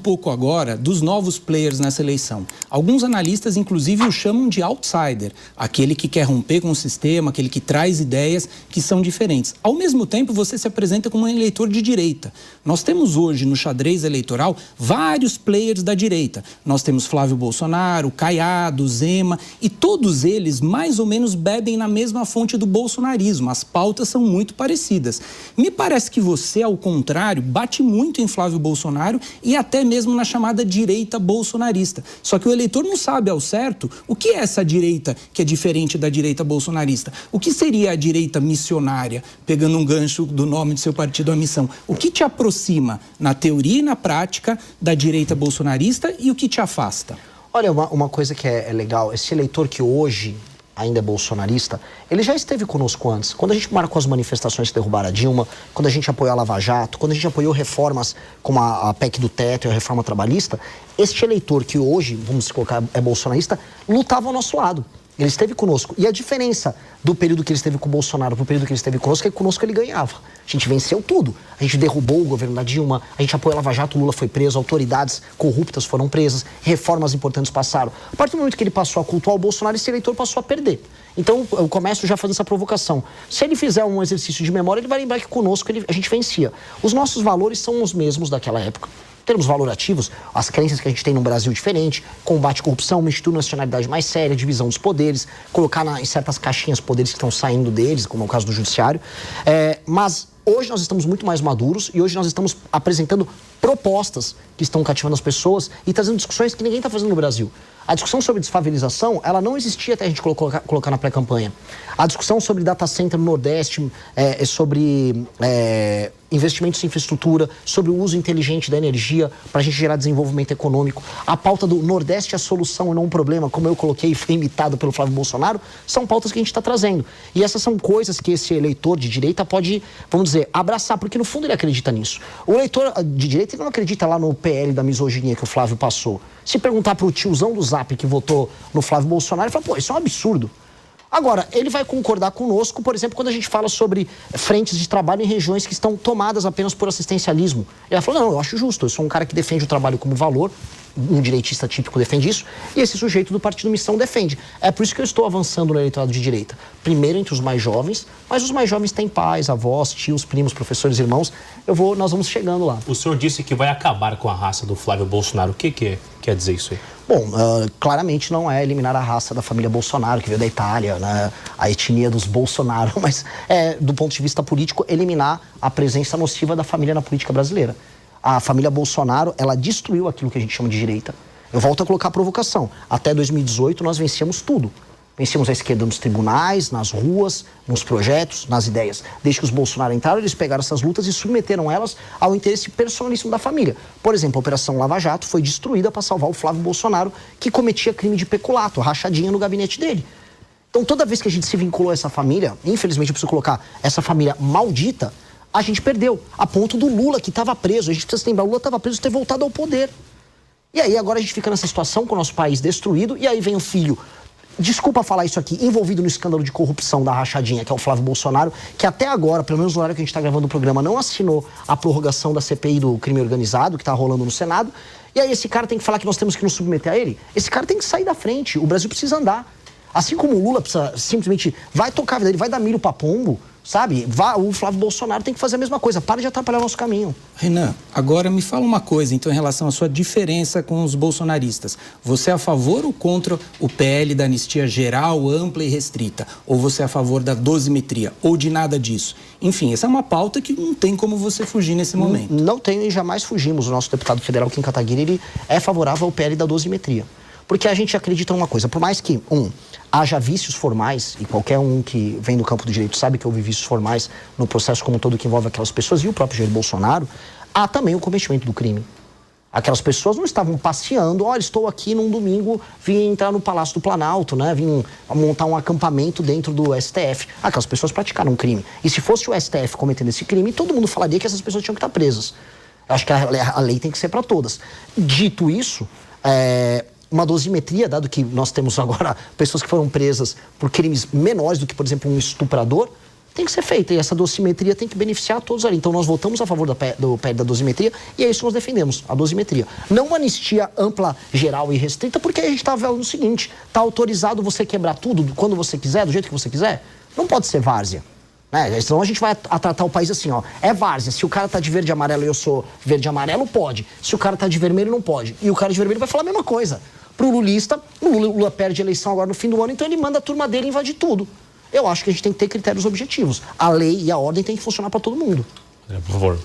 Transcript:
pouco agora dos novos players nessa eleição. Alguns analistas, inclusive, o chamam de outsider, aquele que quer romper com o sistema, aquele que traz ideias que são diferentes. Ao mesmo tempo, você se apresenta como um eleitor de direita. Nós temos hoje, no xadrez eleitoral, vários players da direita. Nós temos Flávio Bolsonaro, Caiado, Zema, e todos eles, mais ou menos, bebem na mesma fonte do bolsonarismo. As pautas são muito parecidas. Me parece que você, ao contrário, bate muito em Flávio Bolsonaro e até mesmo na chamada direita bolsonarista. Só que o eleitor não sabe ao certo o que é essa direita que é diferente da direita bolsonarista. O que seria a direita missionária, pegando um gancho do nome do seu partido, a missão? O que te aproxima, na teoria e na prática, da direita bolsonarista e o que te afasta? Olha, uma coisa que é legal, esse eleitor que hoje ainda é bolsonarista, ele já esteve conosco antes. Quando a gente marcou as manifestações que derrubaram a Dilma, quando a gente apoiou a Lava Jato, quando a gente apoiou reformas como a PEC do teto e a reforma trabalhista, este eleitor que hoje, vamos colocar, é bolsonarista, lutava ao nosso lado. Ele esteve conosco. E a diferença do período que ele esteve com o Bolsonaro para o período que ele esteve conosco é que conosco ele ganhava. A gente venceu tudo. A gente derrubou o governo da Dilma, a gente apoiou a Lava Jato, o Lula foi preso, autoridades corruptas foram presas, reformas importantes passaram. A partir do momento que ele passou a cultuar o Bolsonaro, esse eleitor passou a perder. Então, eu começo já fazendo essa provocação. Se ele fizer um exercício de memória, ele vai lembrar que conosco a gente vencia. Os nossos valores são os mesmos daquela época. Termos valorativos, as crenças que a gente tem no Brasil diferente, combate à corrupção, uma institucionalidade mais séria, divisão dos poderes, colocar em certas caixinhas poderes que estão saindo deles, como é o caso do judiciário. Mas hoje nós estamos muito mais maduros e hoje nós estamos apresentando propostas que estão cativando as pessoas e trazendo discussões que ninguém está fazendo no Brasil. A discussão sobre desfavelização, ela não existia até a gente colocar na pré-campanha. A discussão sobre data center no Nordeste, sobre investimentos em infraestrutura, sobre o uso inteligente da energia para a gente gerar desenvolvimento econômico. A pauta do Nordeste é a solução e não um problema, como eu coloquei e foi imitado pelo Flávio Bolsonaro, são pautas que a gente está trazendo. E essas são coisas que esse eleitor de direita pode, vamos dizer, abraçar, porque no fundo ele acredita nisso. O eleitor de direita ele não acredita lá no PL da misoginia que o Flávio passou. Se perguntar para o tiozão do Zap que votou no Flávio Bolsonaro, ele fala, pô, isso é um absurdo. Agora, ele vai concordar conosco, por exemplo, quando a gente fala sobre frentes de trabalho em regiões que estão tomadas apenas por assistencialismo. Ele vai falar, não, eu acho justo, eu sou um cara que defende o trabalho como valor, um direitista típico defende isso, e esse sujeito do Partido Missão defende. É por isso que eu estou avançando no eleitorado de direita. Primeiro entre os mais jovens, mas os mais jovens têm pais, avós, tios, primos, professores, irmãos. Nós vamos chegando lá. O senhor disse que vai acabar com a raça do Flávio Bolsonaro. O que quer dizer isso aí? Bom, claramente não é eliminar a raça da família Bolsonaro, que veio da Itália, né? A etnia dos Bolsonaro, mas do ponto de vista político, eliminar a presença nociva da família na política brasileira. A família Bolsonaro, ela destruiu aquilo que a gente chama de direita. Eu volto a colocar a provocação. Até 2018, nós vencíamos tudo. Vencíamos a esquerda nos tribunais, nas ruas, nos projetos, nas ideias. Desde que os Bolsonaro entraram, eles pegaram essas lutas e submeteram elas ao interesse personalíssimo da família. Por exemplo, a Operação Lava Jato foi destruída para salvar o Flávio Bolsonaro, que cometia crime de peculato, rachadinha no gabinete dele. Então, toda vez que a gente se vinculou a essa família, infelizmente eu preciso colocar essa família maldita, a gente perdeu. A ponto do Lula, que estava preso. A gente precisa se lembrar, o Lula estava preso e ter voltado ao poder. E aí, agora a gente fica nessa situação com o nosso país destruído, e aí vem o filho, desculpa falar isso aqui, envolvido no escândalo de corrupção da rachadinha, que é o Flávio Bolsonaro, que até agora, pelo menos no horário que a gente está gravando o programa, não assinou a prorrogação da CPI do crime organizado, que está rolando no Senado. E aí esse cara tem que falar que nós temos que nos submeter a ele? Esse cara tem que sair da frente. O Brasil precisa andar. Assim como o Lula precisa simplesmente vai tocar a vida dele, vai dar milho pra pombo, sabe? O Flávio Bolsonaro tem que fazer a mesma coisa. Para de atrapalhar o nosso caminho. Renan, agora me fala uma coisa, então, em relação à sua diferença com os bolsonaristas. Você é a favor ou contra o PL da anistia geral, ampla e restrita? Ou você é a favor da dosimetria? Ou de nada disso? Enfim, essa é uma pauta que não tem como você fugir nesse momento. Não tenho e jamais fugimos. O nosso deputado federal, Kim Kataguiri, ele é favorável ao PL da dosimetria. Porque a gente acredita numa coisa, por mais que, haja vícios formais, e qualquer um que vem do campo do direito sabe que houve vícios formais no processo como um todo que envolve aquelas pessoas, e o próprio Jair Bolsonaro, há também o cometimento do crime. Aquelas pessoas não estavam passeando, olha, estou aqui num domingo, vim entrar no Palácio do Planalto, né? Vim montar um acampamento dentro do STF. Aquelas pessoas praticaram um crime. E se fosse o STF cometendo esse crime, todo mundo falaria que essas pessoas tinham que estar presas. Eu acho que a lei tem que ser para todas. Dito isso, uma dosimetria, dado que nós temos agora pessoas que foram presas por crimes menores do que, por exemplo, um estuprador, tem que ser feita. E essa dosimetria tem que beneficiar todos ali. Então nós votamos a favor do PL da dosimetria e é isso que nós defendemos, a dosimetria. Não uma anistia ampla, geral e restrita, porque a gente está vendo o seguinte, está autorizado você quebrar tudo quando você quiser, do jeito que você quiser? Não pode ser várzea. Senão a gente vai tratar o país assim, ó. É várzea. Se o cara tá de verde e amarelo e eu sou verde e amarelo, pode. Se o cara tá de vermelho, não pode. E o cara de vermelho vai falar a mesma coisa. Pro lulista, o Lula perde a eleição agora no fim do ano, então ele manda a turma dele invadir tudo. Eu acho que a gente tem que ter critérios objetivos. A lei e a ordem tem que funcionar para todo mundo. Por favor.